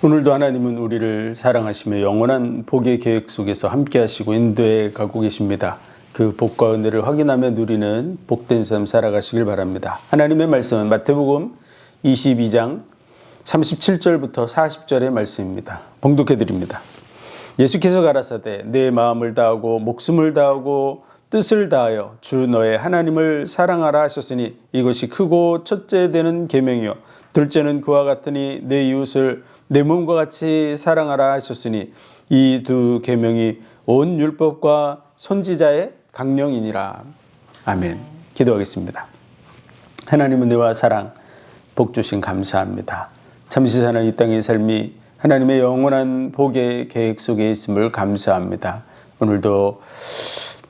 오늘도 하나님은 우리를 사랑하시며 영원한 복의 계획 속에서 함께 하시고 인도해 가고 계십니다. 그 복과 은혜를 확인하며 누리는 복된 삶 살아가시길 바랍니다. 하나님의 말씀은 마태복음 22장 37절부터 40절의 말씀입니다. 봉독해 드립니다. 예수께서 가라사대 내 마음을 다하고 목숨을 다하고 뜻을 다하여 주 너의 하나님을 사랑하라 하셨으니 이것이 크고 첫째 되는 계명이요 둘째는 그와 같으니 내 이웃을 내 몸과 같이 사랑하라 하셨으니 이 두 계명이 온 율법과 선지자의 강령이니라. 아멘. 기도하겠습니다. 하나님 은혜와 사랑 복 주신 감사합니다. 잠시 사는 이 땅의 삶이 하나님의 영원한 복의 계획 속에 있음을 감사합니다. 오늘도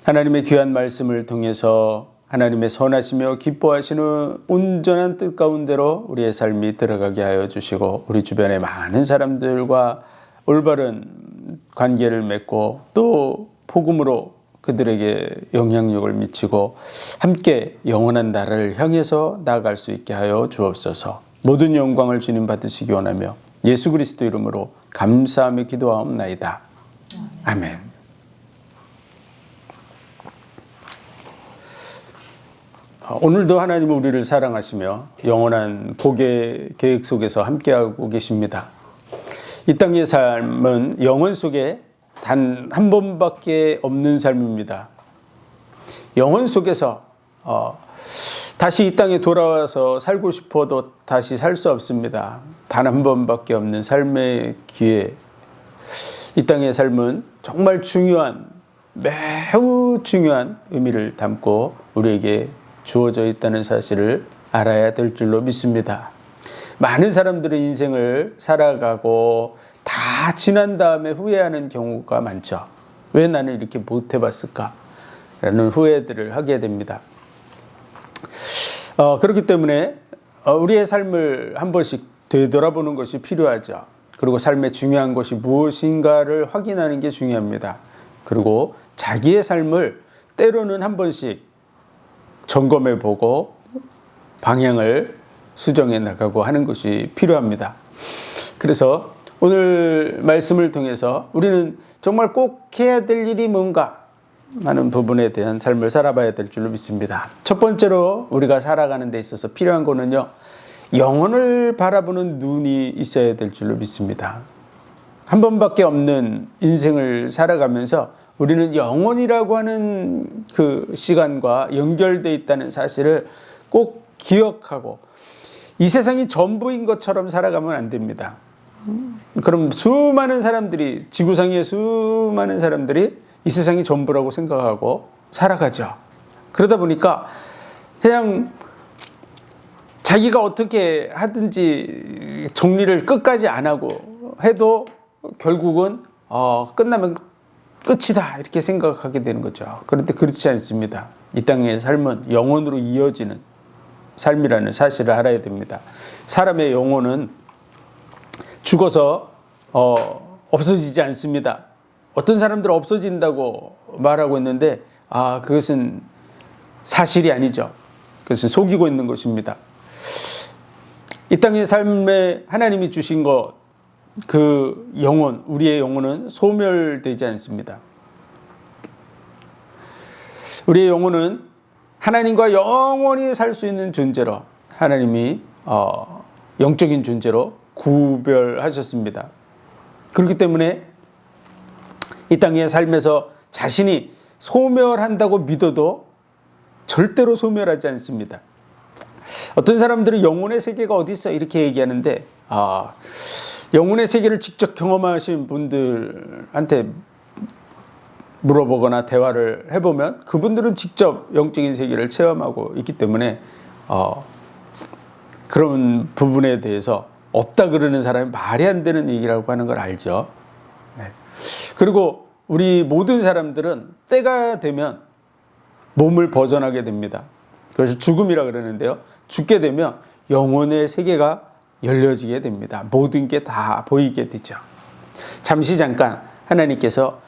하나님의 귀한 말씀을 통해서 하나님의 선하시며 기뻐하시는 온전한 뜻 가운데로 우리의 삶이 들어가게 하여 주시고 우리 주변의 많은 사람들과 올바른 관계를 맺고 또 복음으로 그들에게 영향력을 미치고 함께 영원한 나라를 향해서 나아갈 수 있게 하여 주옵소서. 모든 영광을 주님 받으시기 원하며 예수 그리스도 이름으로 감사하며 기도하옵나이다. 아멘. 오늘도 하나님은 우리를 사랑하시며 영원한 복의 계획 속에서 함께하고 계십니다. 이 땅의 삶은 영혼 속에 단 한 번밖에 없는 삶입니다. 영혼 속에서 다시 이 땅에 돌아와서 살고 싶어도 다시 살 수 없습니다. 단 한 번밖에 없는 삶의 기회. 이 땅의 삶은 정말 중요한, 매우 중요한 의미를 담고 우리에게 주어져 있다는 사실을 알아야 될 줄로 믿습니다. 많은 사람들의 인생을 살아가고 다 지난 다음에 후회하는 경우가 많죠. 왜 나는 이렇게 못 해봤을까? 라는 후회들을 하게 됩니다. 그렇기 때문에 우리의 삶을 한 번씩 되돌아보는 것이 필요하죠. 그리고 삶의 중요한 것이 무엇인가를 확인하는 게 중요합니다. 그리고 자기의 삶을 때로는 한 번씩 점검해 보고 방향을 수정해 나가고 하는 것이 필요합니다. 그래서 오늘 말씀을 통해서 우리는 정말 꼭 해야 될 일이 뭔가 하는 부분에 대한 삶을 살아봐야 될 줄로 믿습니다. 첫 번째로 우리가 살아가는 데 있어서 필요한 거는요, 영혼을 바라보는 눈이 있어야 될 줄로 믿습니다. 한 번밖에 없는 인생을 살아가면서 우리는 영혼이라고 하는 그 시간과 연결되어 있다는 사실을 꼭 기억하고 이 세상이 전부인 것처럼 살아가면 안 됩니다. 그럼 수많은 사람들이, 지구상의 수많은 사람들이 이 세상이 전부라고 생각하고 살아가죠. 그러다 보니까 그냥 자기가 어떻게 하든지 정리를 끝까지 안 하고 해도 결국은 끝나면 끝이다 이렇게 생각하게 되는 거죠. 그런데 그렇지 않습니다. 이 땅의 삶은 영혼으로 이어지는 삶이라는 사실을 알아야 됩니다. 사람의 영혼은 죽어서 없어지지 않습니다. 어떤 사람들은 없어진다고 말하고 있는데 그것은 사실이 아니죠. 그것은 속이고 있는 것입니다. 이 땅의 삶에 하나님이 주신 것, 그 영혼, 우리의 영혼은 소멸되지 않습니다. 우리의 영혼은 하나님과 영원히 살 수 있는 존재로 하나님이 영적인 존재로 구별하셨습니다. 그렇기 때문에 이 땅의 삶에서 자신이 소멸한다고 믿어도 절대로 소멸하지 않습니다. 어떤 사람들은 영혼의 세계가 어디 있어 이렇게 얘기하는데 영혼의 세계를 직접 경험하신 분들한테 물어보거나 대화를 해보면 그분들은 직접 영적인 세계를 체험하고 있기 때문에 그런 부분에 대해서 없다 그러는 사람이 말이 안 되는 얘기라고 하는 걸 알죠. 네. 그리고 우리 모든 사람들은 때가 되면 몸을 벗어나게 됩니다. 그래서 죽음이라 그러는데요. 죽게 되면 영혼의 세계가 열려지게 됩니다. 모든 게 다 보이게 되죠. 잠시 잠깐 하나님께서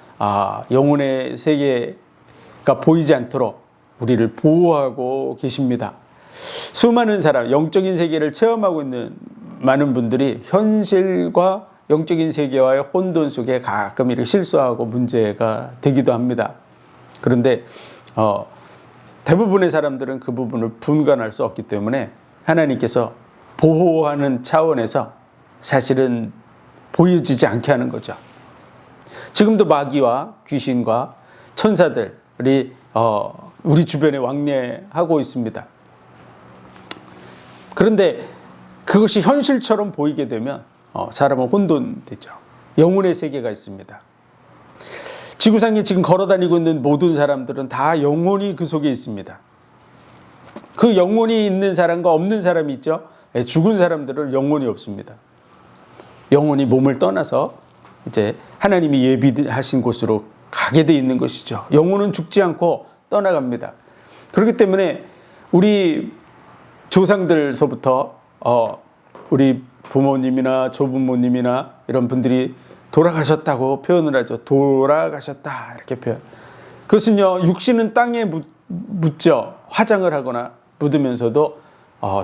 영혼의 세계가 보이지 않도록 우리를 보호하고 계십니다. 수많은 사람, 영적인 세계를 체험하고 있는 많은 분들이 현실과 영적인 세계와의 혼돈 속에 가끔 이렇게 실수하고 문제가 되기도 합니다. 그런데 대부분의 사람들은 그 부분을 분간할 수 없기 때문에 하나님께서 보호하는 차원에서 사실은 보여지지 않게 하는 거죠. 지금도 마귀와 귀신과 천사들이 우리 주변에 왕래하고 있습니다. 그런데 그것이 현실처럼 보이게 되면 사람은 혼돈되죠. 영혼의 세계가 있습니다. 지구상에 지금 걸어다니고 있는 모든 사람들은 다 영혼이 그 속에 있습니다. 그 영혼이 있는 사람과 없는 사람이 있죠. 죽은 사람들은 영혼이 없습니다. 영혼이 몸을 떠나서 이제 하나님이 예비하신 곳으로 가게 돼 있는 것이죠. 영혼은 죽지 않고 떠나갑니다. 그렇기 때문에 우리 조상들서부터 우리 부모님이나 조부모님이나 이런 분들이 돌아가셨다고 표현을 하죠. 돌아가셨다 이렇게 표현. 그것은요, 육신은 땅에 묻죠. 화장을 하거나 묻으면서도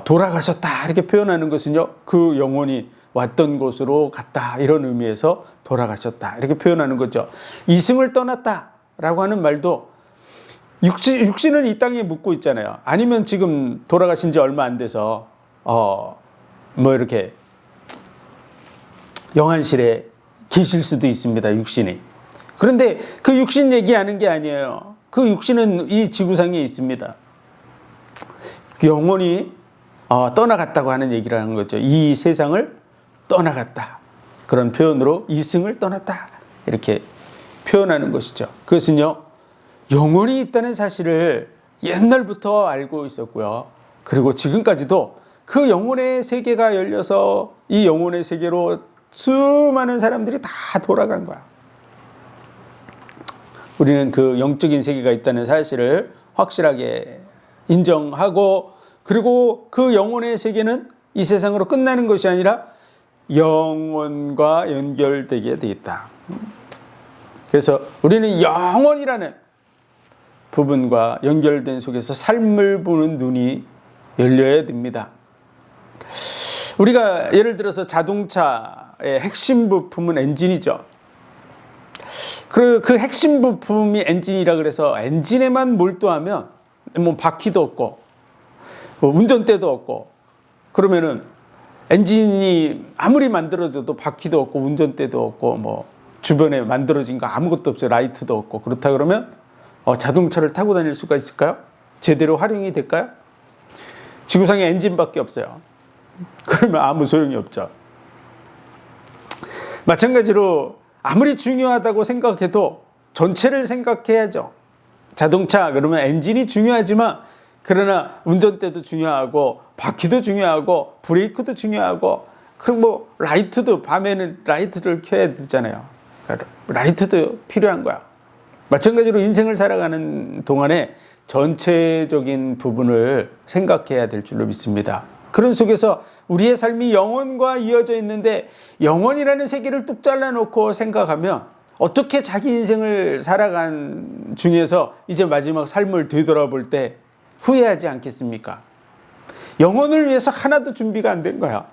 돌아가셨다 이렇게 표현하는 것은요, 그 영혼이 왔던 곳으로 갔다 이런 의미에서 돌아가셨다 이렇게 표현하는 거죠. 이승을 떠났다라고 하는 말도 육신은 이 땅에 묻고 있잖아요. 아니면 지금 돌아가신 지 얼마 안 돼서 이렇게 영안실에 계실 수도 있습니다. 육신이. 그런데 그 육신 얘기하는 게 아니에요. 그 육신은 이 지구상에 있습니다. 영혼이 떠나갔다고 하는 얘기를 하는 거죠. 이 세상을 떠나갔다. 그런 표현으로 이승을 떠났다. 이렇게 표현하는 것이죠. 그것은요, 영혼이 있다는 사실을 옛날부터 알고 있었고요. 그리고 지금까지도 그 영혼의 세계가 열려서 이 영혼의 세계로 수많은 사람들이 다 돌아간 거야. 우리는 그 영적인 세계가 있다는 사실을 확실하게 인정하고, 그리고 그 영혼의 세계는 이 세상으로 끝나는 것이 아니라 영원과 연결되게 되어 있다. 그래서 우리는 영원이라는 부분과 연결된 속에서 삶을 보는 눈이 열려야 됩니다. 우리가 예를 들어서 자동차의 핵심 부품은 엔진이죠. 그 핵심 부품이 엔진이라 그래서 엔진에만 몰두하면 바퀴도 없고 운전대도 없고, 그러면은 엔진이 아무리 만들어져도 바퀴도 없고 운전대도 없고 주변에 만들어진 거 아무것도 없어요. 라이트도 없고. 그렇다 그러면 자동차를 타고 다닐 수가 있을까요? 제대로 활용이 될까요? 지구상에 엔진밖에 없어요. 그러면 아무 소용이 없죠. 마찬가지로 아무리 중요하다고 생각해도 전체를 생각해야죠. 자동차 그러면 엔진이 중요하지만, 그러나 운전대도 중요하고 바퀴도 중요하고 브레이크도 중요하고, 그리고 라이트도, 밤에는 라이트를 켜야 되잖아요. 라이트도 필요한 거야. 마찬가지로 인생을 살아가는 동안에 전체적인 부분을 생각해야 될 줄로 믿습니다. 그런 속에서 우리의 삶이 영혼과 이어져 있는데, 영혼이라는 세계를 뚝 잘라놓고 생각하면 어떻게 자기 인생을 살아간 중에서 이제 마지막 삶을 되돌아볼 때 후회하지 않겠습니까? 영혼을 위해서 하나도 준비가 안 된 거야.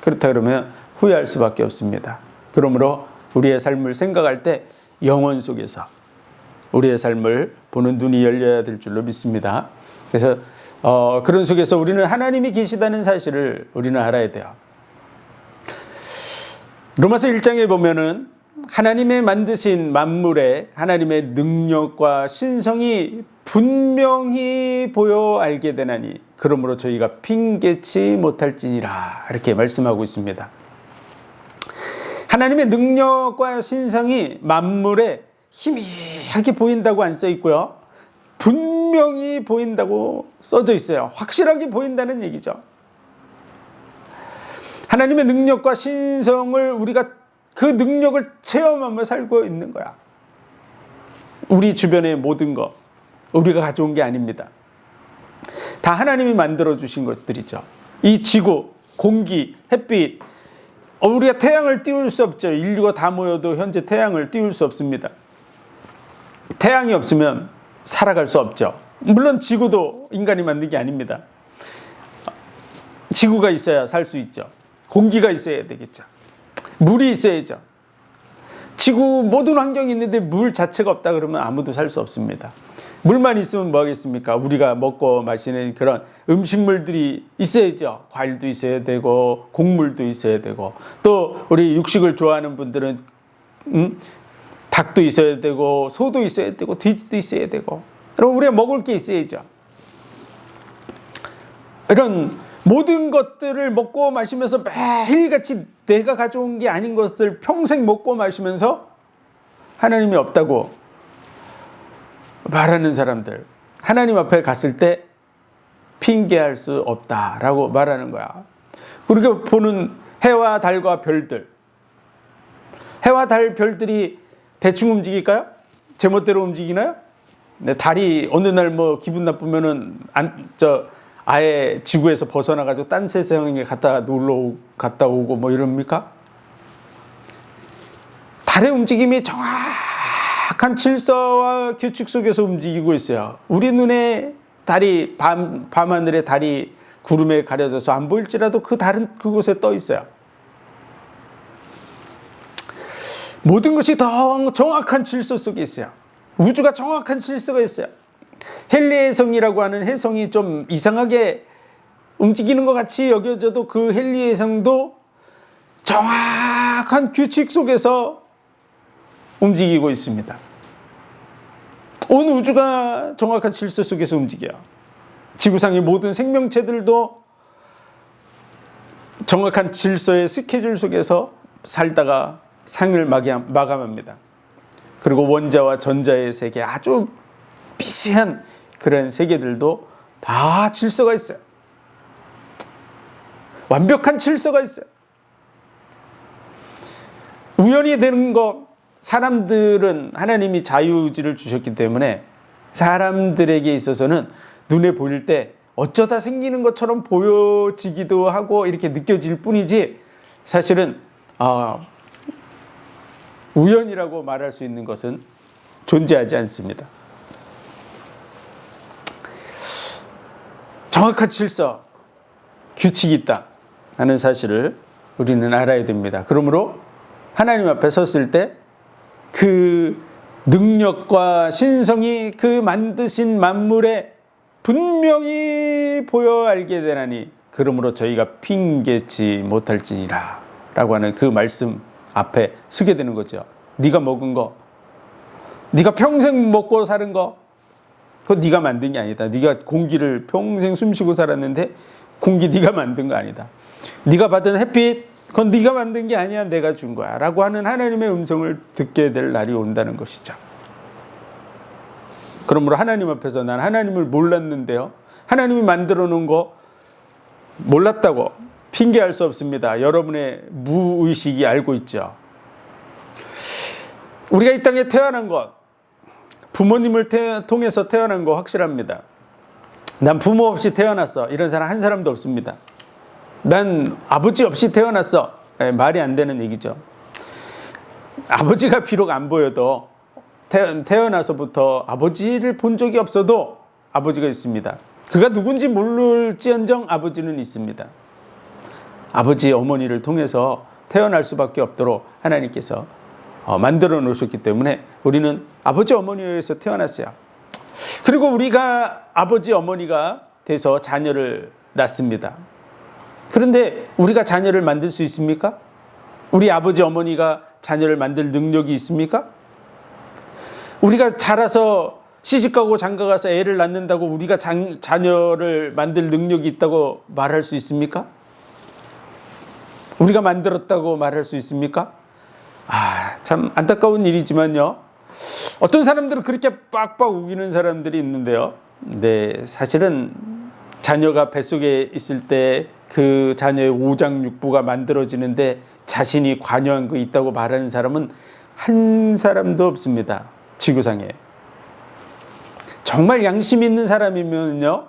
그렇다 그러면 후회할 수밖에 없습니다. 그러므로 우리의 삶을 생각할 때 영혼 속에서 우리의 삶을 보는 눈이 열려야 될 줄로 믿습니다. 그래서 그런 속에서 우리는 하나님이 계시다는 사실을 우리는 알아야 돼요. 로마서 1장에 보면은 하나님의 만드신 만물에 하나님의 능력과 신성이 분명히 보여 알게 되나니 그러므로 저희가 핑계치 못할지니라, 이렇게 말씀하고 있습니다. 하나님의 능력과 신성이 만물에 희미하게 보인다고 안 써 있고요, 분명히 보인다고 써져 있어요. 확실하게 보인다는 얘기죠. 하나님의 능력과 신성을 우리가 그 능력을 체험하며 살고 있는 거야. 우리 주변의 모든 것 우리가 가져온 게 아닙니다. 다 하나님이 만들어 주신 것들이죠. 이 지구, 공기, 햇빛, 우리가 태양을 띄울 수 없죠. 인류가 다 모여도 현재 태양을 띄울 수 없습니다. 태양이 없으면 살아갈 수 없죠. 물론 지구도 인간이 만든 게 아닙니다. 지구가 있어야 살 수 있죠. 공기가 있어야 되겠죠. 물이 있어야죠. 지구 모든 환경이 있는데 물 자체가 없다 그러면 아무도 살 수 없습니다. 물만 있으면 뭐 하겠습니까? 우리가 먹고 마시는 그런 음식물들이 있어야죠. 과일도 있어야 되고 곡물도 있어야 되고, 또 우리 육식을 좋아하는 분들은 닭도 있어야 되고 소도 있어야 되고 돼지도 있어야 되고, 그럼 우리가 먹을 게 있어야죠. 이런 모든 것들을 먹고 마시면서 매일같이 내가 가져온 게 아닌 것을 평생 먹고 마시면서 하나님이 없다고 말하는 사람들, 하나님 앞에 갔을 때 핑계할 수 없다라고 말하는 거야. 우리가 보는 해와 달과 별들, 해와 달 별들이 대충 움직일까요? 제멋대로 움직이나요? 네, 달이 어느 날 뭐 기분 나쁘면은 아예 지구에서 벗어나가지고 딴 세상에 갔다 오고 뭐 이럽니까? 달의 움직임이 정확한 질서와 규칙 속에서 움직이고 있어요. 우리 눈에 달이 밤하늘에 달이 구름에 가려져서 안 보일지라도 그 달은 그곳에 떠 있어요. 모든 것이 더 정확한 질서 속에 있어요. 우주가 정확한 질서가 있어요. 헨리의 성이라고 하는 혜성이 좀 이상하게 움직이는 것 같이 여겨져도 그 헨리의 성도 정확한 규칙 속에서 움직이고 있습니다. 온 우주가 정확한 질서 속에서 움직여요. 지구상의 모든 생명체들도 정확한 질서의 스케줄 속에서 살다가 생을 마감합니다. 그리고 원자와 전자의 세계, 아주 미세한 그런 세계들도 다 질서가 있어요. 완벽한 질서가 있어요. 우연히 되는 거, 사람들은 하나님이 자유의지를 주셨기 때문에 사람들에게 있어서는 눈에 보일 때 어쩌다 생기는 것처럼 보여지기도 하고 이렇게 느껴질 뿐이지, 사실은 우연이라고 말할 수 있는 것은 존재하지 않습니다. 정확한 질서, 규칙이 있다 하는 사실을 우리는 알아야 됩니다. 그러므로 하나님 앞에 섰을 때 그 능력과 신성이 그 만드신 만물에 분명히 보여 알게 되나니 그러므로 저희가 핑계치 못할지니라 라고 하는 그 말씀 앞에 서게 되는 거죠. 네가 먹은 거, 네가 평생 먹고 사는 거, 그거 네가 만든 게 아니다. 네가 공기를 평생 숨쉬고 살았는데 공기 네가 만든 거 아니다. 네가 받은 햇빛, 그건 네가 만든 게 아니야. 내가 준 거야 라고 하는 하나님의 음성을 듣게 될 날이 온다는 것이죠. 그러므로 하나님 앞에서 난 하나님을 몰랐는데요, 하나님이 만들어 놓은 거 몰랐다고 핑계할 수 없습니다. 여러분의 무의식이 알고 있죠. 우리가 이 땅에 태어난 것, 부모님을 통해서 태어난 거 확실합니다. 난 부모 없이 태어났어, 이런 사람 한 사람도 없습니다. 난 아버지 없이 태어났어, 말이 안 되는 얘기죠. 아버지가 비록 안 보여도 태어나서부터 아버지를 본 적이 없어도 아버지가 있습니다. 그가 누군지 모를지언정 아버지는 있습니다. 아버지 어머니를 통해서 태어날 수밖에 없도록 하나님께서 만들어 놓으셨기 때문에 우리는 아버지 어머니에 의해서 태어났어요. 그리고 우리가 아버지 어머니가 돼서 자녀를 낳습니다. 그런데 우리가 자녀를 만들 수 있습니까? 우리 아버지 어머니가 자녀를 만들 능력이 있습니까? 우리가 자라서 시집가고 장가가서 애를 낳는다고 우리가 자녀를 만들 능력이 있다고 말할 수 있습니까? 우리가 만들었다고 말할 수 있습니까? 참 안타까운 일이지만요, 어떤 사람들은 그렇게 빡빡 우기는 사람들이 있는데요, 네, 사실은 자녀가 뱃속에 있을 때 그 자녀의 오장육부가 만들어지는데 자신이 관여한 거 있다고 말하는 사람은 한 사람도 없습니다. 지구상에. 정말 양심 있는 사람이면요,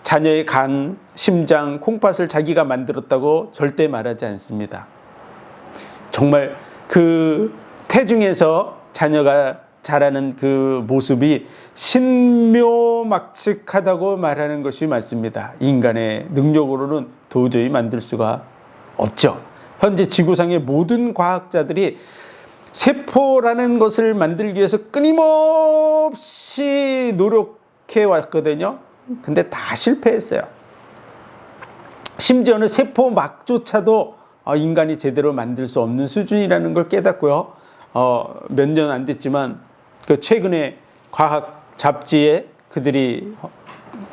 자녀의 간, 심장, 콩팥을 자기가 만들었다고 절대 말하지 않습니다. 정말 그 태중에서 자녀가 자라는 그 모습이 신묘막측하다고 말하는 것이 맞습니다. 인간의 능력으로는 도저히 만들 수가 없죠. 현재 지구상의 모든 과학자들이 세포라는 것을 만들기 위해서 끊임없이 노력해 왔거든요. 근데 다 실패했어요. 심지어는 세포막조차도 인간이 제대로 만들 수 없는 수준이라는 걸 깨닫고요. 몇 년 안 됐지만 그 최근에 과학 잡지에 그들이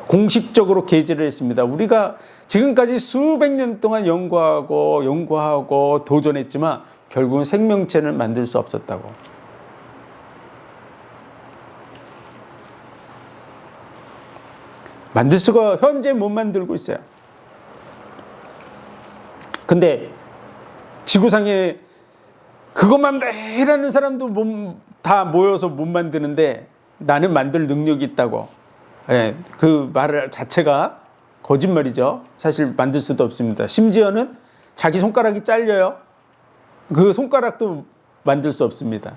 공식적으로 게재를 했습니다. 우리가 지금까지 수백 년 동안 연구하고 도전했지만 결국은 생명체를 만들 수 없었다고. 만들 수가 현재 못 만들고 있어요. 근데 지구상에 그것만 매일 하는 사람도 다 모여서 못 만드는데 나는 만들 능력이 있다고. 예, 그 말 자체가 거짓말이죠. 사실 만들 수도 없습니다. 심지어는 자기 손가락이 잘려요. 그 손가락도 만들 수 없습니다.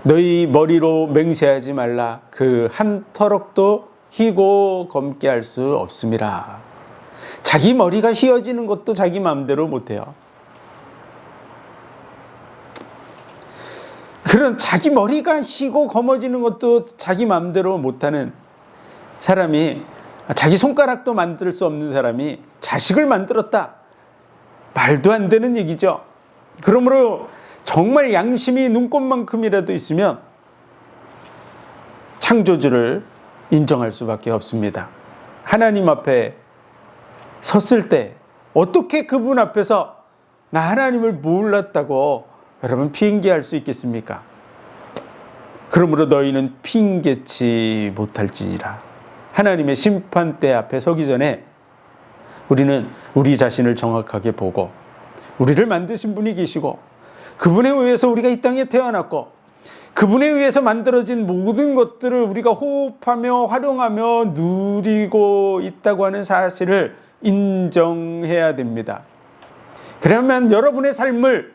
너희 머리로 맹세하지 말라. 그 한 터럭도 희고 검게 할 수 없음이라. 자기 머리가 휘어지는 것도 자기 마음대로 못해요. 그런 자기 머리가 휘고 검어지는 것도 자기 마음대로 못하는 사람이, 자기 손가락도 만들 수 없는 사람이 자식을 만들었다. 말도 안 되는 얘기죠. 그러므로 정말 양심이 눈꽃만큼이라도 있으면 창조주를 인정할 수밖에 없습니다. 하나님 앞에 섰을 때 어떻게 그분 앞에서 나 하나님을 몰랐다고 여러분 핑계할 수 있겠습니까? 그러므로 너희는 핑계치 못할지니라. 하나님의 심판대 앞에 서기 전에 우리는 우리 자신을 정확하게 보고, 우리를 만드신 분이 계시고 그분에 의해서 우리가 이 땅에 태어났고 그분에 의해서 만들어진 모든 것들을 우리가 호흡하며 활용하며 누리고 있다고 하는 사실을 인정해야 됩니다. 그러면 여러분의 삶을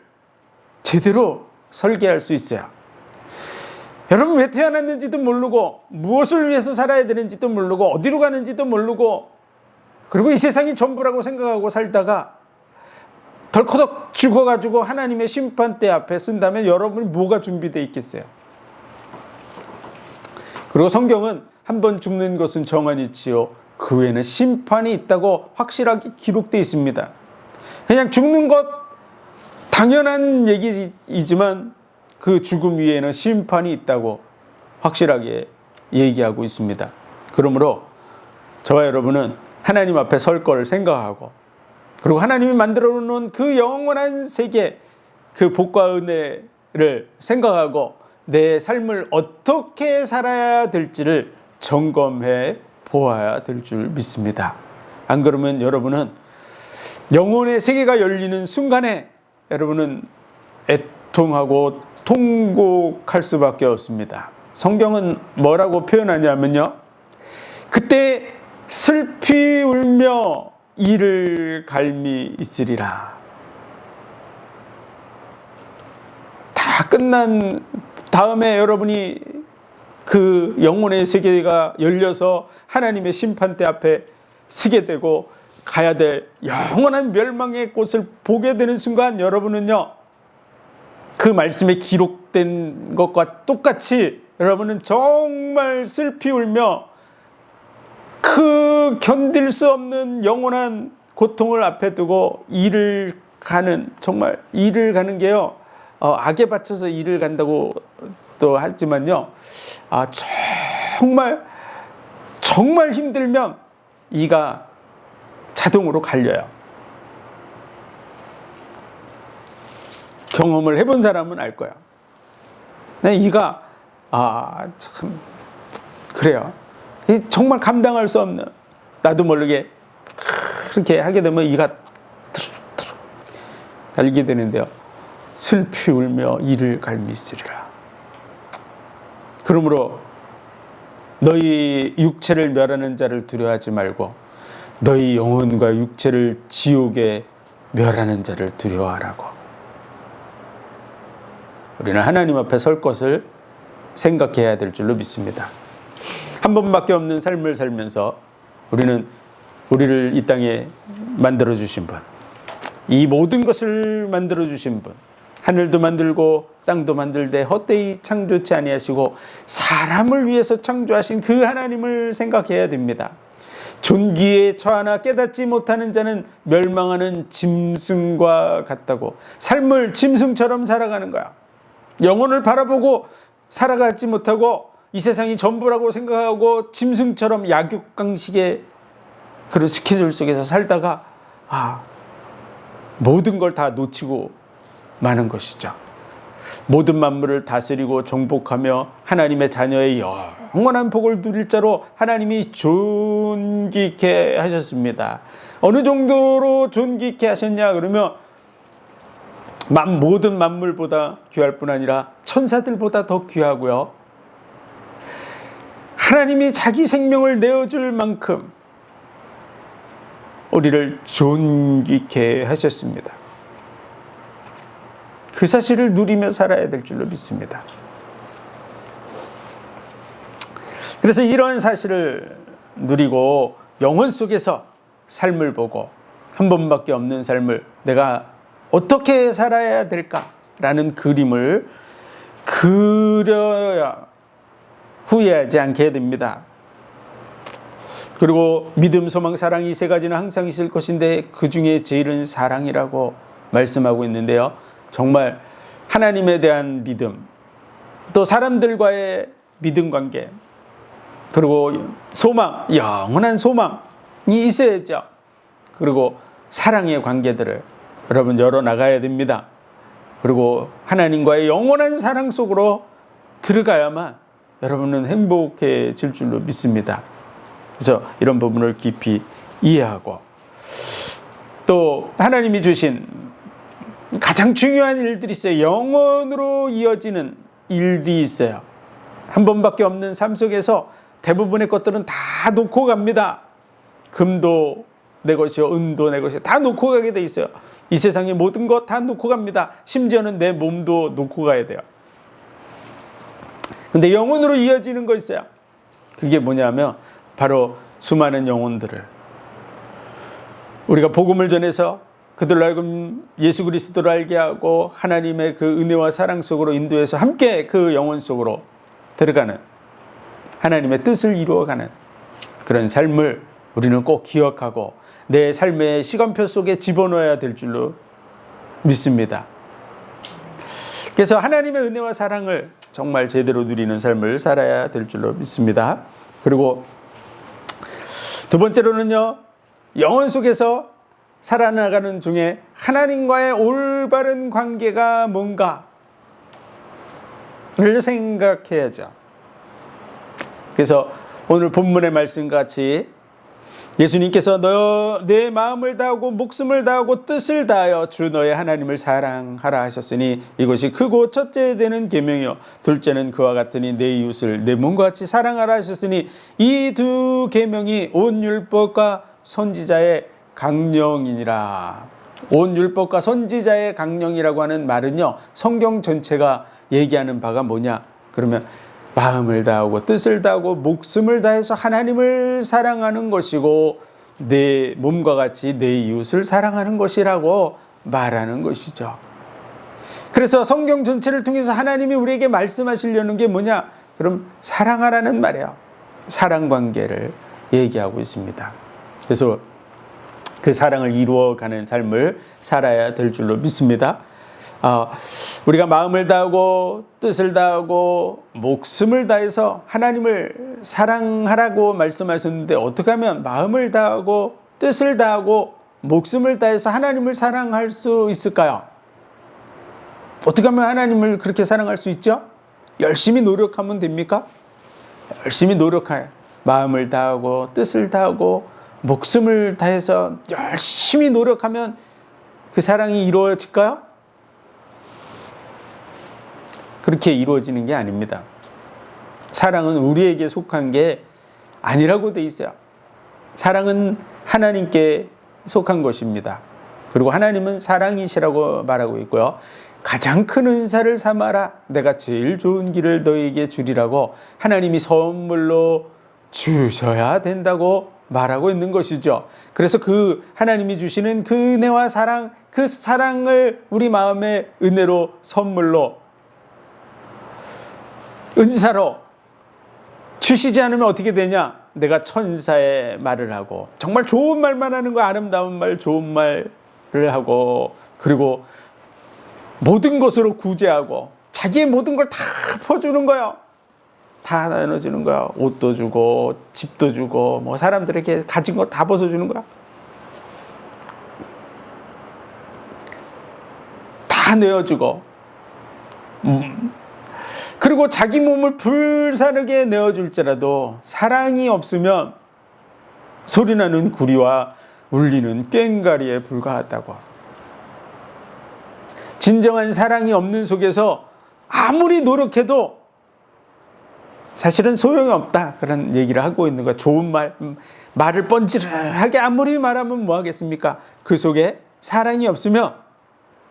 제대로 설계할 수 있어요. 여러분 왜 태어났는지도 모르고 무엇을 위해서 살아야 되는지도 모르고 어디로 가는지도 모르고 그리고 이 세상이 전부라고 생각하고 살다가 덜커덕 죽어가지고 하나님의 심판대 앞에 쓴다면 여러분이 뭐가 준비되어 있겠어요? 그리고 성경은 한 번 죽는 것은 정한이지요 그 후에는 심판이 있다고 확실하게 기록되어 있습니다. 그냥 죽는 것 당연한 얘기이지만 그 죽음 위에는 심판이 있다고 확실하게 얘기하고 있습니다. 그러므로 저와 여러분은 하나님 앞에 설 걸 생각하고, 그리고 하나님이 만들어 놓은 그 영원한 세계, 그 복과 은혜를 생각하고 내 삶을 어떻게 살아야 될지를 점검해 보아야 될 줄 믿습니다. 안 그러면 여러분은 영혼의 세계가 열리는 순간에 여러분은 애통하고 통곡할 수밖에 없습니다. 성경은 뭐라고 표현하냐면요, 그때 슬피 울며 이를 갈미 있으리라. 다 끝난 다음에 여러분이 그 영혼의 세계가 열려서 하나님의 심판대 앞에 서게 되고 가야 될 영원한 멸망의 꽃을 보게 되는 순간 여러분은요, 그 말씀에 기록된 것과 똑같이 여러분은 정말 슬피 울며 그 견딜 수 없는 영원한 고통을 앞에 두고 일을 가는, 정말 일을 가는 게요, 악에 바쳐서 일을 간다고 또 하지만요, 정말 힘들면 이가 자동으로 갈려요. 경험을 해본 사람은 알 거야. 이가 참 그래요. 정말 감당할 수 없는, 나도 모르게 그렇게 하게 되면 이가 갈리게 되는데요. 슬피 울며 이를 갈미 있으리라. 그러므로 너희 육체를 멸하는 자를 두려워하지 말고 너희 영혼과 육체를 지옥에 멸하는 자를 두려워하라고. 우리는 하나님 앞에 설 것을 생각해야 될 줄로 믿습니다. 한 번밖에 없는 삶을 살면서 우리는 우리를 이 땅에 만들어 주신 분, 이 모든 것을 만들어 주신 분, 하늘도 만들고 땅도 만들되 헛되이 창조치 아니하시고 사람을 위해서 창조하신 그 하나님을 생각해야 됩니다. 존귀에 처하나 깨닫지 못하는 자는 멸망하는 짐승과 같다고. 삶을 짐승처럼 살아가는 거야. 영혼을 바라보고 살아가지 못하고 이 세상이 전부라고 생각하고 짐승처럼 약육강식의 그런 스케줄 속에서 살다가 모든 걸 다 놓치고 마는 것이죠. 모든 만물을 다스리고 정복하며 하나님의 자녀의 영원한 복을 누릴 자로 하나님이 존귀케 하셨습니다. 어느 정도로 존귀케 하셨냐 그러면 모든 만물보다 귀할 뿐 아니라 천사들보다 더 귀하고요. 하나님이 자기 생명을 내어줄 만큼 우리를 존귀케 하셨습니다. 그 사실을 누리며 살아야 될 줄로 믿습니다. 그래서 이러한 사실을 누리고 영혼 속에서 삶을 보고 한 번밖에 없는 삶을 내가 어떻게 살아야 될까라는 그림을 그려야 후회하지 않게 됩니다. 그리고 믿음, 소망, 사랑 이 세 가지는 항상 있을 것인데 그 중에 제일은 사랑이라고 말씀하고 있는데요. 정말 하나님에 대한 믿음, 또 사람들과의 믿음 관계, 그리고 소망, 영원한 소망이 있어야죠. 그리고 사랑의 관계들을 여러분 열어나가야 됩니다. 그리고 하나님과의 영원한 사랑 속으로 들어가야만 여러분은 행복해질 줄로 믿습니다. 그래서 이런 부분을 깊이 이해하고 또 하나님이 주신 가장 중요한 일들이 있어요. 영원으로 이어지는 일들이 있어요. 한 번밖에 없는 삶 속에서 대부분의 것들은 다 놓고 갑니다. 금도 내 것이요, 은도 내 것이요, 다 놓고 가게 돼 있어요. 이 세상의 모든 것 다 놓고 갑니다. 심지어는 내 몸도 놓고 가야 돼요. 근데 영원으로 이어지는 거 있어요. 그게 뭐냐면 바로 수많은 영혼들을 우리가 복음을 전해서 그들로 하여금 예수 그리스도를 알게 하고 하나님의 그 은혜와 사랑 속으로 인도해서 함께 그 영혼 속으로 들어가는 하나님의 뜻을 이루어가는 그런 삶을 우리는 꼭 기억하고 내 삶의 시간표 속에 집어넣어야 될 줄로 믿습니다. 그래서 하나님의 은혜와 사랑을 정말 제대로 누리는 삶을 살아야 될 줄로 믿습니다. 그리고 두 번째로는요, 영혼 속에서 살아나가는 중에 하나님과의 올바른 관계가 뭔가를 생각해야죠. 그래서 오늘 본문의 말씀과 같이 예수님께서 내 마음을 다하고 목숨을 다하고 뜻을 다하여 주 너의 하나님을 사랑하라 하셨으니 이것이 크고 첫째 되는 계명이요 둘째는 그와 같으니 내 이웃을 내 몸과 같이 사랑하라 하셨으니 이 두 계명이 온 율법과 선지자의 강령이니라. 온 율법과 선지자의 강령이라고 하는 말은요, 성경 전체가 얘기하는 바가 뭐냐 그러면 마음을 다하고 뜻을 다하고 목숨을 다해서 하나님을 사랑하는 것이고 내 몸과 같이 내 이웃을 사랑하는 것이라고 말하는 것이죠. 그래서 성경 전체를 통해서 하나님이 우리에게 말씀하시려는 게 뭐냐? 그럼 사랑하라는 말이에요. 사랑 관계를 얘기하고 있습니다. 그래서 그 사랑을 이루어가는 삶을 살아야 될 줄로 믿습니다. 우리가 마음을 다하고 뜻을 다하고 목숨을 다해서 하나님을 사랑하라고 말씀하셨는데 어떻게 하면 마음을 다하고 뜻을 다하고 목숨을 다해서 하나님을 사랑할 수 있을까요? 어떻게 하면 하나님을 그렇게 사랑할 수 있죠? 열심히 노력하면 됩니까? 열심히 노력해요. 마음을 다하고 뜻을 다하고 목숨을 다해서 열심히 노력하면 그 사랑이 이루어질까요? 그렇게 이루어지는 게 아닙니다. 사랑은 우리에게 속한 게 아니라고 돼 있어요. 사랑은 하나님께 속한 것입니다. 그리고 하나님은 사랑이시라고 말하고 있고요. 가장 큰 은사를 삼아라. 내가 제일 좋은 길을 너에게 주리라고 하나님이 선물로 주셔야 된다고 말하고 있는 것이죠. 그래서 그 하나님이 주시는 그 은혜와 사랑, 그 사랑을 우리 마음의 은혜로, 선물로, 은사로 주시지 않으면 어떻게 되냐? 내가 천사의 말을 하고, 정말 좋은 말만 하는 거, 아름다운 말, 좋은 말을 하고, 그리고 모든 것으로 구제하고 자기의 모든 걸 다 퍼주는 거예요. 다 나눠주는 거야. 옷도 주고 집도 주고 뭐 사람들에게 가진 거 다 벗어주는 거야. 다 내어주고 그리고 자기 몸을 불사르게 내어줄지라도 사랑이 없으면 소리나는 구리와 울리는 꽹과리에 불과하다고. 진정한 사랑이 없는 속에서 아무리 노력해도 사실은 소용이 없다, 그런 얘기를 하고 있는 거야. 좋은 말을 뻔질하게 아무리 말하면 뭐 하겠습니까? 그 속에 사랑이 없으면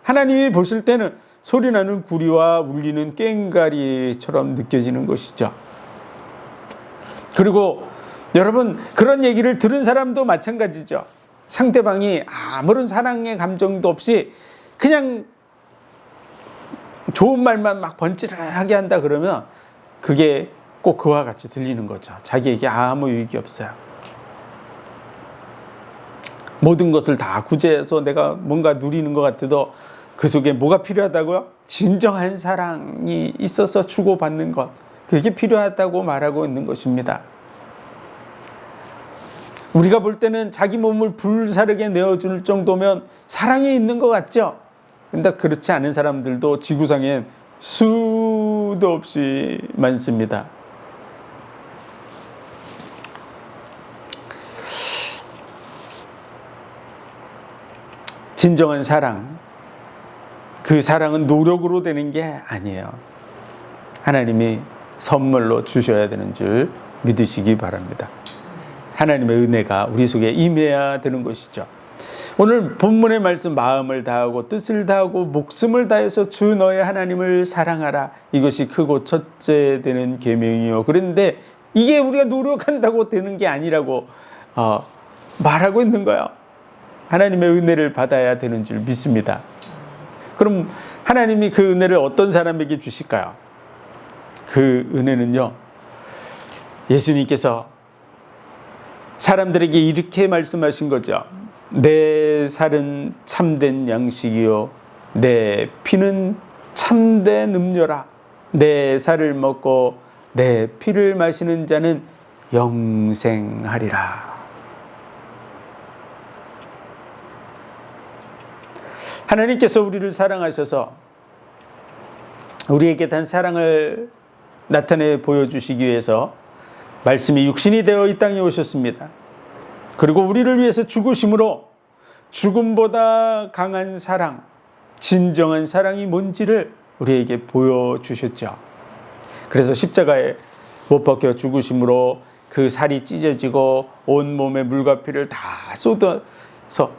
하나님이 보실 때는 소리나는 구리와 울리는 꽹과리처럼 느껴지는 것이죠. 그리고 여러분, 그런 얘기를 들은 사람도 마찬가지죠. 상대방이 아무런 사랑의 감정도 없이 그냥 좋은 말만 막 번칠하게 한다 그러면 그게 꼭 그와 같이 들리는 거죠. 자기에게 아무 유익이 없어요. 모든 것을 다 구제해서 내가 뭔가 누리는 것 같아도 그 속에 뭐가 필요하다고요? 진정한 사랑이 있어서 주고받는 것, 그게 필요하다고 말하고 있는 것입니다. 우리가 볼 때는 자기 몸을 불사르게 내어줄 정도면 사랑이 있는 것 같죠? 근데 그렇지 않은 사람들도 지구상엔 수도 없이 많습니다. 진정한 사랑, 그 사랑은 노력으로 되는 게 아니에요. 하나님이 선물로 주셔야 되는 줄 믿으시기 바랍니다. 하나님의 은혜가 우리 속에 임해야 되는 것이죠. 오늘 본문의 말씀, 마음을 다하고 뜻을 다하고 목숨을 다해서 주 너의 하나님을 사랑하라, 이것이 크고 첫째 되는 계명이요. 그런데 이게 우리가 노력한다고 되는 게 아니라고 말하고 있는 거예요. 하나님의 은혜를 받아야 되는 줄 믿습니다. 그럼 하나님이 그 은혜를 어떤 사람에게 주실까요? 그 은혜는요, 예수님께서 사람들에게 이렇게 말씀하신 거죠. 내 살은 참된 양식이요 내 피는 참된 음료라. 내 살을 먹고 내 피를 마시는 자는 영생하리라. 하나님께서 우리를 사랑하셔서 우리에게 단 사랑을 나타내 보여주시기 위해서 말씀이 육신이 되어 이 땅에 오셨습니다. 그리고 우리를 위해서 죽으심으로 죽음보다 강한 사랑, 진정한 사랑이 뭔지를 우리에게 보여주셨죠. 그래서 십자가에 못 박혀 죽으심으로 그 살이 찢어지고 온몸에 물과 피를 다 쏟아서,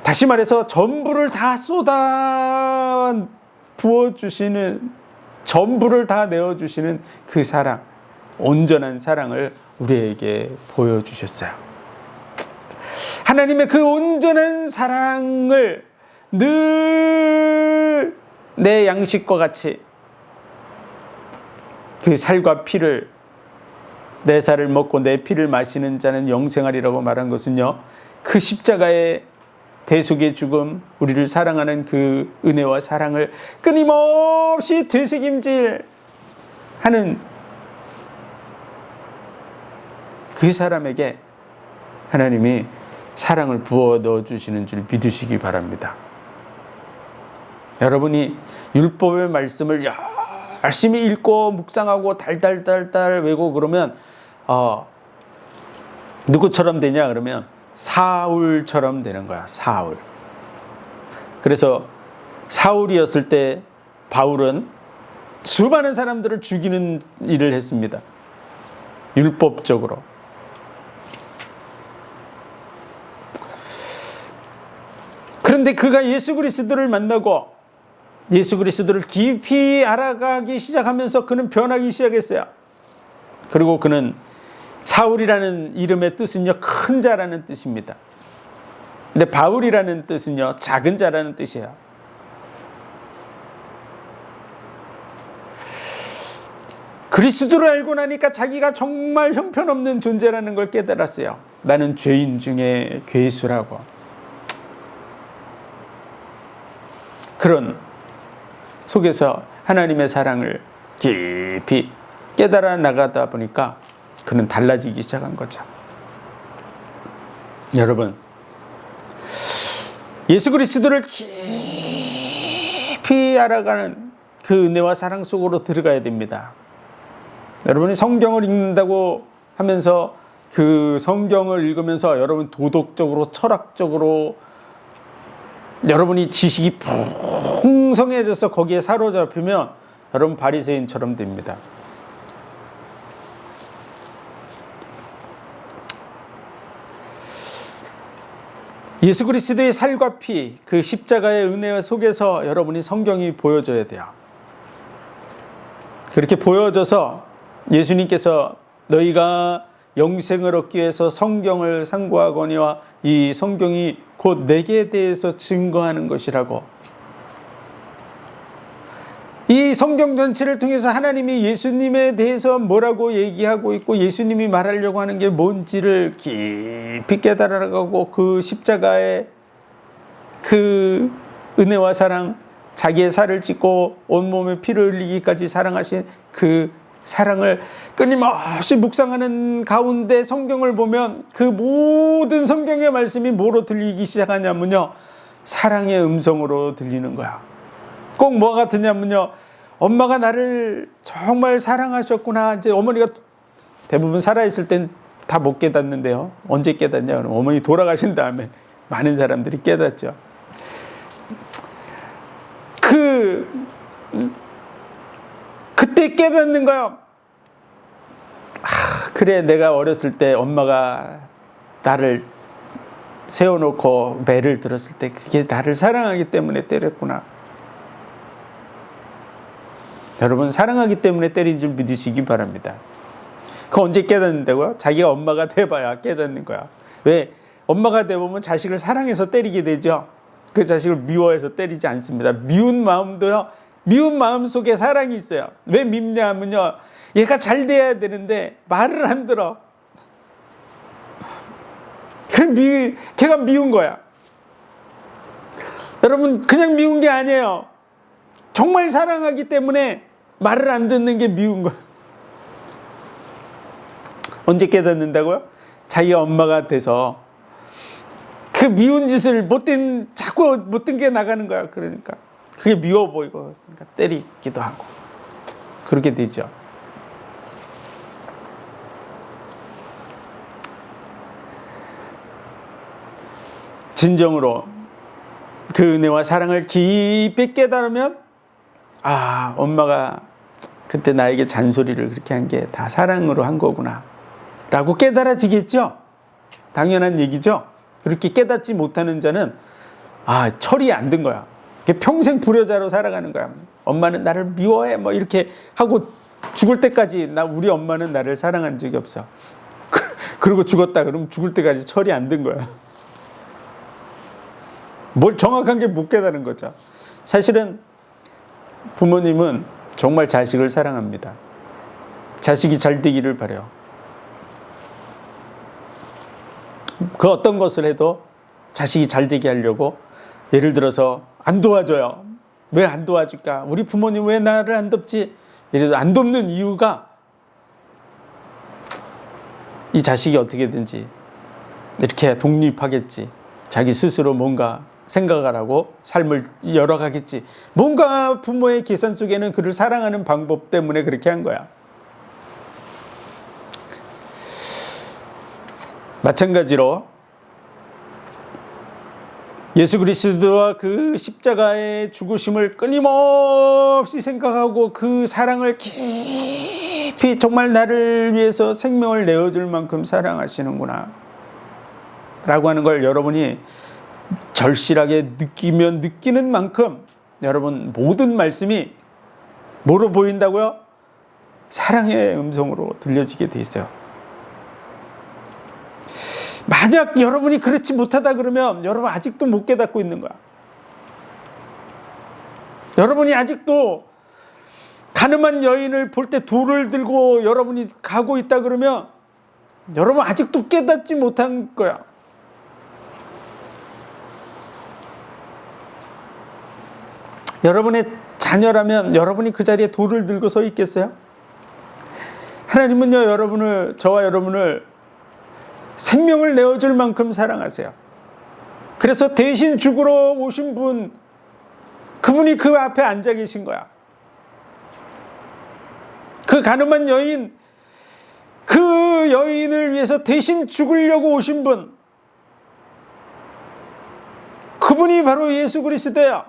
다시 말해서 전부를 다 쏟아 부어주시는, 전부를 다 내어주시는 그 사랑, 온전한 사랑을 우리에게 보여주셨어요. 하나님의 그 온전한 사랑을 늘 내 양식과 같이 그 살과 피를, 내 살을 먹고 내 피를 마시는 자는 영생하리라고 말한 것은요, 그 십자가의 대속의 죽음, 우리를 사랑하는 그 은혜와 사랑을 끊임없이 되새김질 하는 그 사람에게 하나님이 사랑을 부어 넣어주시는 줄 믿으시기 바랍니다. 여러분이 율법의 말씀을 열심히 읽고 묵상하고 달달달달 외고 그러면 누구처럼 되냐 그러면 사울처럼 되는 거야. 사울. 그래서 사울이었을 때 바울은 수많은 사람들을 죽이는 일을 했습니다. 율법적으로. 그런데 그가 예수 그리스도를 만나고 예수 그리스도를 깊이 알아가기 시작하면서 그는 변하기 시작했어요. 그리고 그는 사울이라는 이름의 뜻은요, 큰 자라는 뜻입니다. 근데 바울이라는 뜻은요, 작은 자라는 뜻이에요. 그리스도를 알고 나니까 자기가 정말 형편없는 존재라는 걸 깨달았어요. 나는 죄인 중에 괴수라고. 그런 속에서 하나님의 사랑을 깊이 깨달아 나가다 보니까 그는 달라지기 시작한 거죠. 여러분, 예수 그리스도를 깊이 알아가는 그 은혜와 사랑 속으로 들어가야 됩니다. 여러분이 성경을 읽는다고 하면서 그 성경을 읽으면서 여러분 도덕적으로, 철학적으로 여러분이 지식이 풍성해져서 거기에 사로잡히면 여러분 바리새인처럼 됩니다. 예수 그리스도의 살과 피, 그 십자가의 은혜 속에서 여러분이 성경이 보여져야 돼요. 그렇게 보여져서 예수님께서 너희가 영생을 얻기 위해서 성경을 상고하거니와 이 성경이 곧 내게 대해서 증거하는 것이라고. 이 성경 전체를 통해서 하나님이 예수님에 대해서 뭐라고 얘기하고 있고 예수님이 말하려고 하는 게 뭔지를 깊이 깨달아가고 그 십자가의 그 은혜와 사랑, 자기의 살을 찢고 온몸에 피를 흘리기까지 사랑하신 그 사랑을 끊임없이 묵상하는 가운데 성경을 보면 그 모든 성경의 말씀이 뭐로 들리기 시작하냐면요, 사랑의 음성으로 들리는 거야. 꼭 뭐가 같으냐면요, 엄마가 나를 정말 사랑하셨구나. 이제 어머니가 대부분 살아있을 땐 다 못 깨닫는데요, 언제 깨닫냐, 그럼 어머니 돌아가신 다음에 많은 사람들이 깨닫죠. 그때 깨닫는 거야. 그래, 내가 어렸을 때 엄마가 나를 세워놓고 매를 들었을 때 그게 나를 사랑하기 때문에 때렸구나. 여러분, 사랑하기 때문에 때린 줄 믿으시기 바랍니다. 그거 언제 깨닫는다고요? 자기가 엄마가 돼봐야 깨닫는 거야. 왜? 엄마가 돼보면 자식을 사랑해서 때리게 되죠. 그 자식을 미워해서 때리지 않습니다. 미운 마음도요, 미운 마음 속에 사랑이 있어요. 왜 밉냐 하면요, 얘가 잘 돼야 되는데 말을 안 들어. 걔가 미운 거야. 여러분, 그냥 미운 게 아니에요. 정말 사랑하기 때문에 말을 안 듣는 게 미운 거야. 언제 깨닫는다고요? 자기가 엄마가 돼서 그 미운 짓을 자꾸 못된 게 나가는 거야. 그러니까 그게 미워 보이고, 그러니까 때리기도 하고 그렇게 되죠. 진정으로 그 은혜와 사랑을 깊이 깨달으면, 엄마가 그때 나에게 잔소리를 그렇게 한 게 다 사랑으로 한 거구나 라고 깨달아지겠죠. 당연한 얘기죠. 그렇게 깨닫지 못하는 자는 철이 안 든 거야. 평생 불효자로 살아가는 거야. 엄마는 나를 미워해 뭐 이렇게 하고 죽을 때까지 우리 엄마는 나를 사랑한 적이 없어. 그리고 죽었다 그러면 죽을 때까지 철이 안 든 거야. 뭘 정확한 게 못 깨달은 거죠. 사실은 부모님은 정말 자식을 사랑합니다. 자식이 잘 되기를 바라요. 그 어떤 것을 해도 자식이 잘 되게 하려고, 예를 들어서 안 도와줘요. 왜 안 도와줄까? 우리 부모님 왜 나를 안 돕지? 예를 들어 안 돕는 이유가 이 자식이 어떻게든지 이렇게 독립하겠지, 자기 스스로 뭔가 생각을 하고 삶을 열어가겠지, 뭔가 부모의 계산 속에는 그를 사랑하는 방법 때문에 그렇게 한 거야. 마찬가지로 예수 그리스도와 그 십자가의 죽으심을 끊임없이 생각하고 그 사랑을 깊이 정말 나를 위해서 생명을 내어줄 만큼 사랑하시는구나 라고 하는 걸 여러분이 절실하게 느끼면 느끼는 만큼 여러분 모든 말씀이 뭐로 보인다고요? 사랑의 음성으로 들려지게 돼 있어요. 만약 여러분이 그렇지 못하다 그러면 여러분 아직도 못 깨닫고 있는 거야. 여러분이 아직도 가늠한 여인을 볼 때 돌을 들고 여러분이 가고 있다 그러면 여러분 아직도 깨닫지 못한 거야. 여러분의 자녀라면 여러분이 그 자리에 돌을 들고 서 있겠어요? 하나님은요, 저와 여러분을 생명을 내어줄 만큼 사랑하세요. 그래서 대신 죽으러 오신 분, 그분이 그 앞에 앉아 계신 거야. 그 가늠한 여인, 그 여인을 위해서 대신 죽으려고 오신 분, 그분이 바로 예수 그리스도야.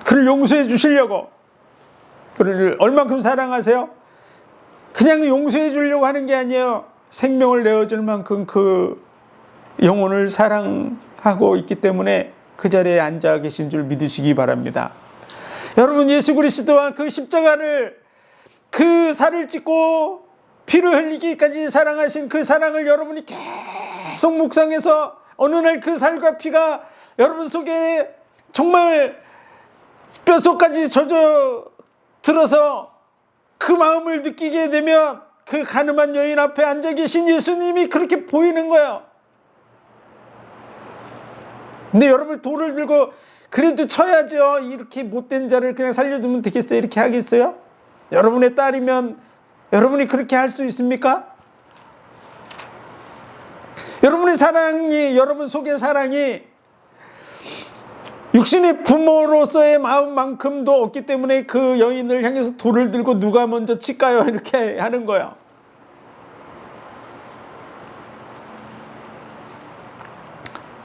그를 용서해 주시려고. 그를 얼만큼 사랑하세요? 그냥 용서해 주려고 하는 게 아니에요. 생명을 내어줄 만큼 그 영혼을 사랑하고 있기 때문에 그 자리에 앉아 계신 줄 믿으시기 바랍니다. 여러분, 예수 그리스도와 그 십자가를, 그 살을 찢고 피를 흘리기까지 사랑하신 그 사랑을 여러분이 계속 묵상해서 어느 날 그 살과 피가 여러분 속에 정말 뼛속까지 젖어 들어서 그 마음을 느끼게 되면 그 가늠한 여인 앞에 앉아 계신 예수님이 그렇게 보이는 거예요. 근데 여러분 돌을 들고 그래도 쳐야죠. 이렇게 못된 자를 그냥 살려두면 되겠어요? 이렇게 하겠어요? 여러분의 딸이면 여러분이 그렇게 할 수 있습니까? 여러분의 사랑이, 여러분 속의 사랑이 육신의 부모로서의 마음만큼도 없기 때문에 그 여인을 향해서 돌을 들고 누가 먼저 칠까요? 이렇게 하는 거야.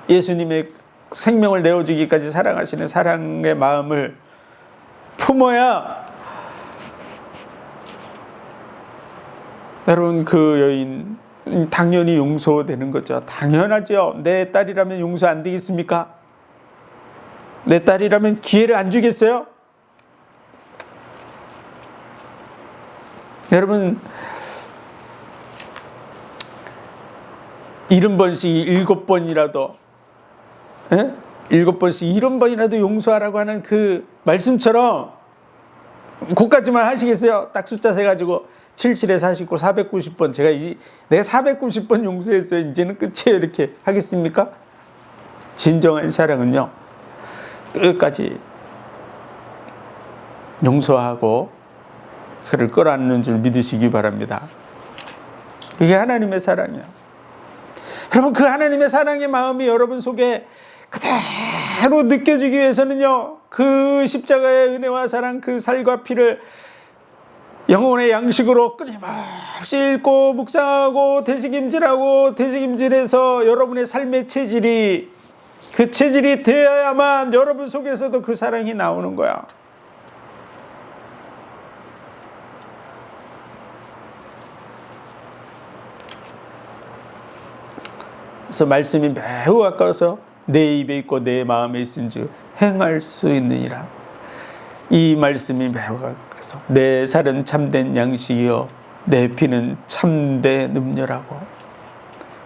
예수님의 생명을 내어주기까지 사랑하시는 사랑의 마음을 품어야 여러분 그 여인 당연히 용서되는 거죠. 당연하죠. 내 딸이라면 용서 안 되겠습니까? 내 딸이라면 기회를 안 주겠어요? 여러분 70번씩 7번이라도 7번씩 70번이라도 용서하라고 하는 그 말씀처럼 그것까지만 하시겠어요? 딱 숫자 세가지고 77에 49, 490번 내가 490번 용서했어요. 이제는 끝이에요. 이렇게 하겠습니까? 진정한 사랑은요, 끝까지 용서하고 그를 끌어안는 줄 믿으시기 바랍니다. 이게 하나님의 사랑이에요. 여러분, 그 하나님의 사랑의 마음이 여러분 속에 그대로 느껴지기 위해서는요, 그 십자가의 은혜와 사랑, 그 살과 피를 영혼의 양식으로 끊임없이 읽고 묵상하고 되새김질해서 여러분의 삶의 체질이, 그 체질이 되어야만 여러분 속에서도 그 사랑이 나오는 거야. 그래서 말씀이 매우 가까워서 내 입에 있고 내 마음에 있은즉 행할 수 있느니라. 이 말씀이 매우 가까워서 내 살은 참된 양식이요 내 피는 참된 음료라고.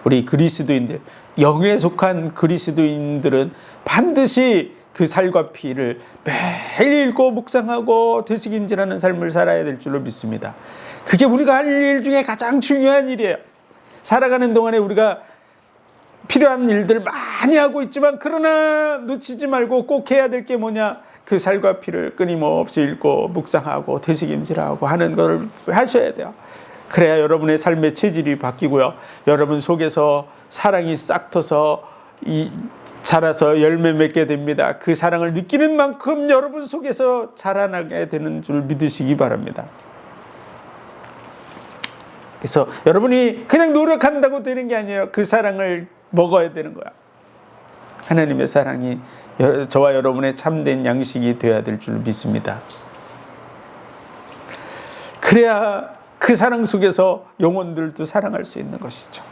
우리 그리스도인들, 영에 속한 그리스도인들은 반드시 그 살과 피를 매일 읽고 묵상하고 되새김질하는 삶을 살아야 될 줄로 믿습니다. 그게 우리가 할 일 중에 가장 중요한 일이에요. 살아가는 동안에 우리가 필요한 일들 많이 하고 있지만, 그러나 놓치지 말고 꼭 해야 될 게 뭐냐? 그 살과 피를 끊임없이 읽고 묵상하고 되새김질하고 하는 걸 하셔야 돼요. 그래야 여러분의 삶의 체질이 바뀌고요, 여러분 속에서 사랑이 싹 터서 자라서 열매 맺게 됩니다. 그 사랑을 느끼는 만큼 여러분 속에서 자라나게 되는 줄 믿으시기 바랍니다. 그래서 여러분이 그냥 노력한다고 되는 게 아니에요. 그 사랑을 먹어야 되는 거야. 하나님의 사랑이 저와 여러분의 참된 양식이 되어야 될 줄 믿습니다. 그래야 그 사랑 속에서 영혼들도 사랑할 수 있는 것이죠.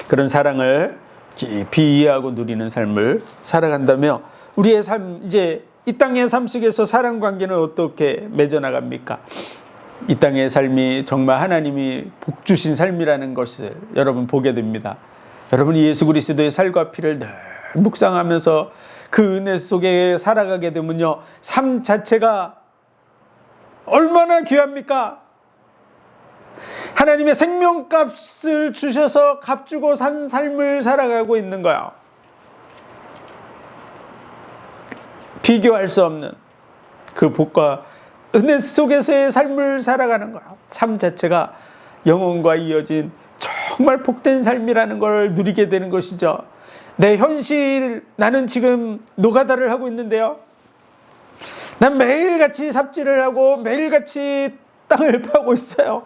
그런 사랑을 깊이 이해하고 누리는 삶을 살아간다며 우리의 삶, 이제 이 땅의 삶 속에서 사랑 관계는 어떻게 맺어나갑니까? 이 땅의 삶이 정말 하나님이 복 주신 삶이라는 것을 여러분 보게 됩니다. 여러분이 예수 그리스도의 살과 피를 늘 묵상하면서 그 은혜 속에 살아가게 되면요, 삶 자체가 얼마나 귀합니까? 하나님의 생명값을 주셔서 값주고 산 삶을 살아가고 있는 거야. 비교할 수 없는 그 복과 은혜 속에서의 삶을 살아가는 거야. 삶 자체가 영혼과 이어진 정말 복된 삶이라는 걸 누리게 되는 것이죠. 내 현실, 나는 지금 노가다를 하고 있는데요, 난 매일같이 삽질을 하고 매일같이 땅을 파고 있어요.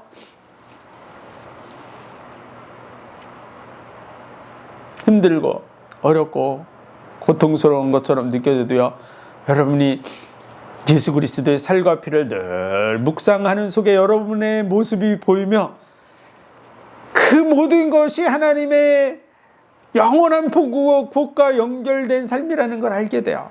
힘들고 어렵고 고통스러운 것처럼 느껴져도요, 여러분이 예수 그리스도의 살과 피를 늘 묵상하는 속에 여러분의 모습이 보이며 그 모든 것이 하나님의 영원한 복과 연결된 삶이라는 걸 알게 돼요.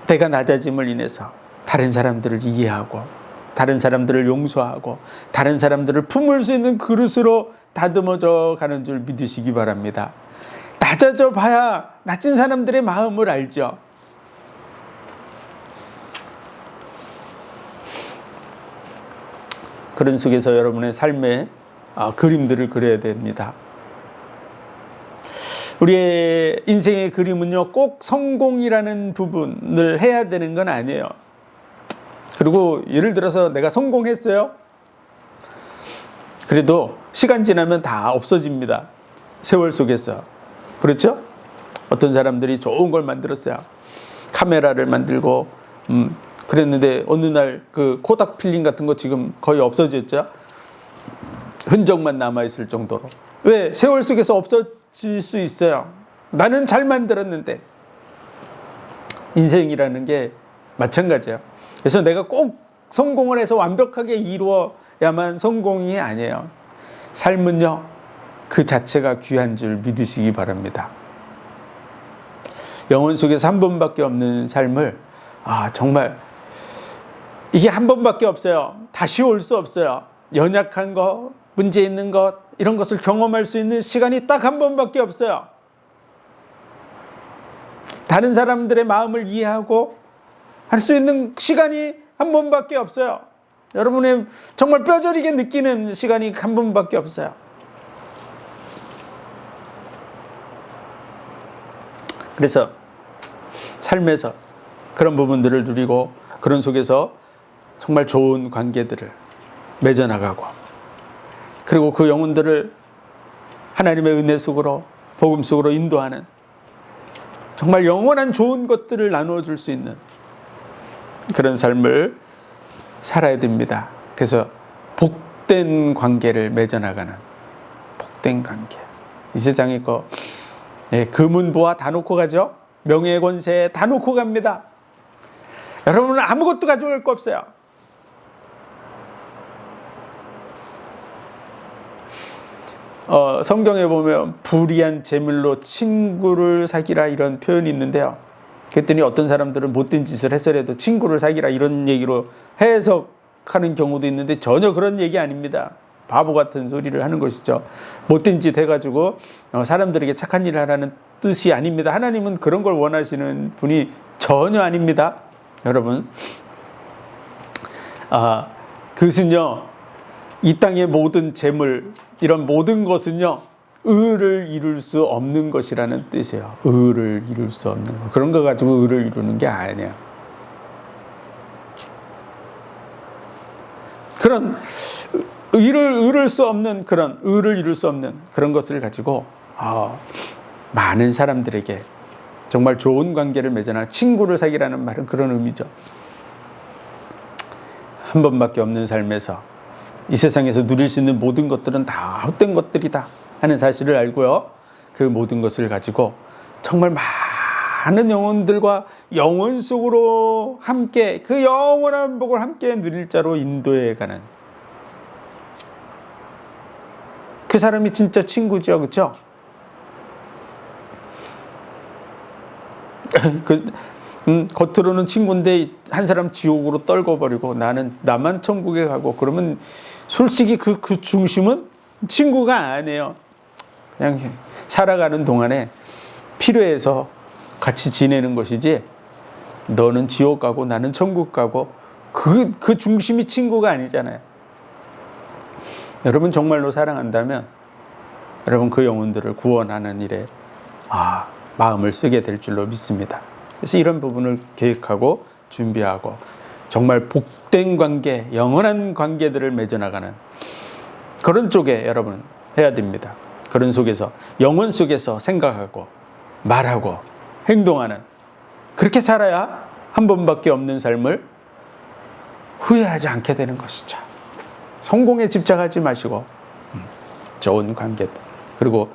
내가 낮아짐을 인해서 다른 사람들을 이해하고 다른 사람들을 용서하고 다른 사람들을 품을 수 있는 그릇으로 다듬어져 가는 줄 믿으시기 바랍니다. 낮아져 봐야 낮은 사람들의 마음을 알죠. 그런 속에서 여러분의 삶의 그림들을 그려야 됩니다. 우리의 인생의 그림은요, 꼭 성공이라는 부분을 해야 되는 건 아니에요. 그리고 예를 들어서 내가 성공했어요. 그래도 시간 지나면 다 없어집니다. 세월 속에서. 그렇죠? 어떤 사람들이 좋은 걸 만들었어요. 카메라를 만들고 그랬는데 어느 날 그 코닥 필름 같은 거 지금 거의 없어졌죠. 흔적만 남아있을 정도로. 왜? 세월 속에서 없어질 수 있어요. 나는 잘 만들었는데. 인생이라는 게 마찬가지예요. 그래서 내가 꼭 성공을 해서 완벽하게 이루어야만 성공이 아니에요. 삶은요, 그 자체가 귀한 줄 믿으시기 바랍니다. 영혼 속에서 한 번밖에 없는 삶을 정말 이게 한 번밖에 없어요. 다시 올 수 없어요. 연약한 것, 문제 있는 것, 이런 것을 경험할 수 있는 시간이 딱 한 번밖에 없어요. 다른 사람들의 마음을 이해하고 할 수 있는 시간이 한 번밖에 없어요. 여러분의 정말 뼈저리게 느끼는 시간이 한 번밖에 없어요. 그래서 삶에서 그런 부분들을 누리고 그런 속에서 정말 좋은 관계들을 맺어나가고, 그리고 그 영혼들을 하나님의 은혜 속으로, 복음 속으로 인도하는 정말 영원한 좋은 것들을 나누어줄 수 있는 그런 삶을 살아야 됩니다. 그래서 복된 관계를 맺어나가는 복된 관계. 이 세상에 금은 보화 다 놓고 가죠. 명예 권세 다 놓고 갑니다. 여러분은 아무것도 가져올 거 없어요. 성경에 보면 불의한 재물로 친구를 사귀라 이런 표현이 있는데요. 그랬더니 어떤 사람들은 못된 짓을 해서라도 친구를 사귀라 이런 얘기로 해석하는 경우도 있는데 전혀 그런 얘기 아닙니다. 바보 같은 소리를 하는 것이죠. 못된 짓 해가지고 사람들에게 착한 일을 하라는 뜻이 아닙니다. 하나님은 그런 걸 원하시는 분이 전혀 아닙니다. 여러분, 그것은요, 이 땅의 모든 재물, 이런 모든 것은요, 의를 이룰 수 없는 것이라는 뜻이에요. 의를 이룰 수 없는 것. 그런 거 가지고 의를 이루는 게 아니에요. 그런 의를 이룰 수 없는 그런 것을 가지고 많은 사람들에게 정말 좋은 관계를 맺어나 친구를 사귀라는 말은 그런 의미죠. 한 번밖에 없는 삶에서 이 세상에서 누릴 수 있는 모든 것들은 다 헛된 것들이다 하는 사실을 알고요, 그 모든 것을 가지고 정말 많은 영혼들과 영혼 속으로 함께 그 영원한 복을 함께 누릴 자로 인도해가는 그 사람이 진짜 친구죠. 그렇죠? 겉으로는 친구인데 한 사람 지옥으로 떨궈버리고 나만 천국에 가고 그러면 솔직히 그 중심은 친구가 아니에요. 그냥 살아가는 동안에 필요해서 같이 지내는 것이지 너는 지옥 가고 나는 천국 가고 그 중심이 친구가 아니잖아요. 여러분 정말로 사랑한다면 여러분 그 영혼들을 구원하는 일에 마음을 쓰게 될 줄로 믿습니다. 그래서 이런 부분을 계획하고 준비하고 정말 복된 관계, 영원한 관계들을 맺어나가는 그런 쪽에 여러분 해야 됩니다. 그런 속에서 영혼 속에서 생각하고 말하고 행동하는 그렇게 살아야 한 번밖에 없는 삶을 후회하지 않게 되는 것이죠. 성공에 집착하지 마시고 좋은 관계들 그리고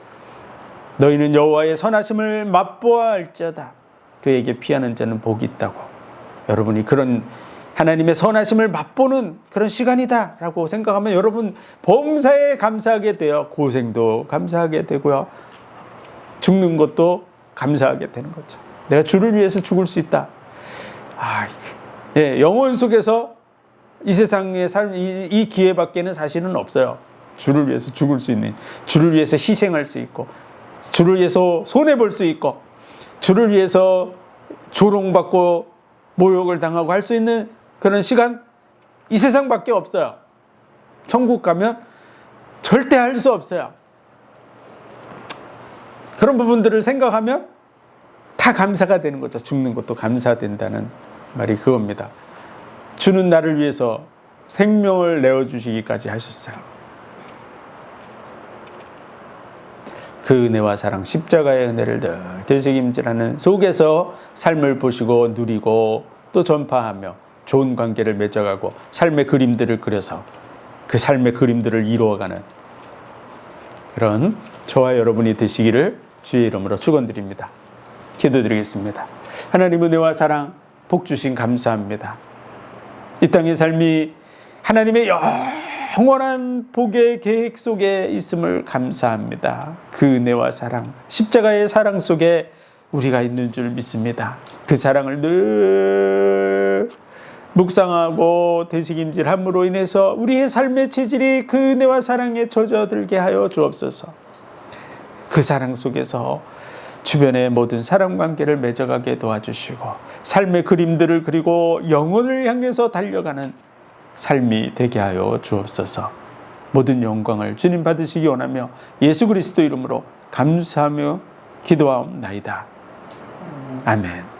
너희는 여호와의 선하심을 맛보아 알지어다. 그에게 피하는 자는 복이 있다고. 여러분이 그런 하나님의 선하심을 맛보는 그런 시간이다 라고 생각하면 여러분 범사에 감사하게 돼요. 고생도 감사하게 되고요. 죽는 것도 감사하게 되는 거죠. 내가 주를 위해서 죽을 수 있다. 영혼 속에서 이 세상의 삶, 이 기회밖에는 사실은 없어요. 주를 위해서 죽을 수 있는, 주를 위해서 희생할 수 있고, 주를 위해서 손해볼 수 있고, 주를 위해서 조롱받고 모욕을 당하고 할 수 있는 그런 시간 이 세상밖에 없어요. 천국 가면 절대 할 수 없어요. 그런 부분들을 생각하면 다 감사가 되는 거죠. 죽는 것도 감사된다는 말이 그겁니다. 주는 나를 위해서 생명을 내어주시기까지 하셨어요. 그 은혜와 사랑, 십자가의 은혜를 늘 되새김질하는 속에서 삶을 보시고 누리고 또 전파하며 좋은 관계를 맺어가고 삶의 그림들을 그려서 그 삶의 그림들을 이루어가는 그런 저와 여러분이 되시기를 주의 이름으로 축원드립니다. 기도드리겠습니다. 하나님 은혜와 사랑, 복 주신 감사합니다. 이 땅의 삶이 하나님의 영원한 복의 계획 속에 있음을 감사합니다. 그 은혜와 사랑, 십자가의 사랑 속에 우리가 있는 줄 믿습니다. 그 사랑을 늘 묵상하고 되새김질함으로 인해서 우리의 삶의 체질이 그 은혜와 사랑에 젖어들게 하여 주옵소서. 그 사랑 속에서 주변의 모든 사람 관계를 맺어가게 도와주시고 삶의 그림들을 그리고 영혼을 향해서 달려가는 삶이 되게 하여 주옵소서. 모든 영광을 주님 받으시기 원하며 예수 그리스도 이름으로 감사하며 기도하옵나이다. 아멘.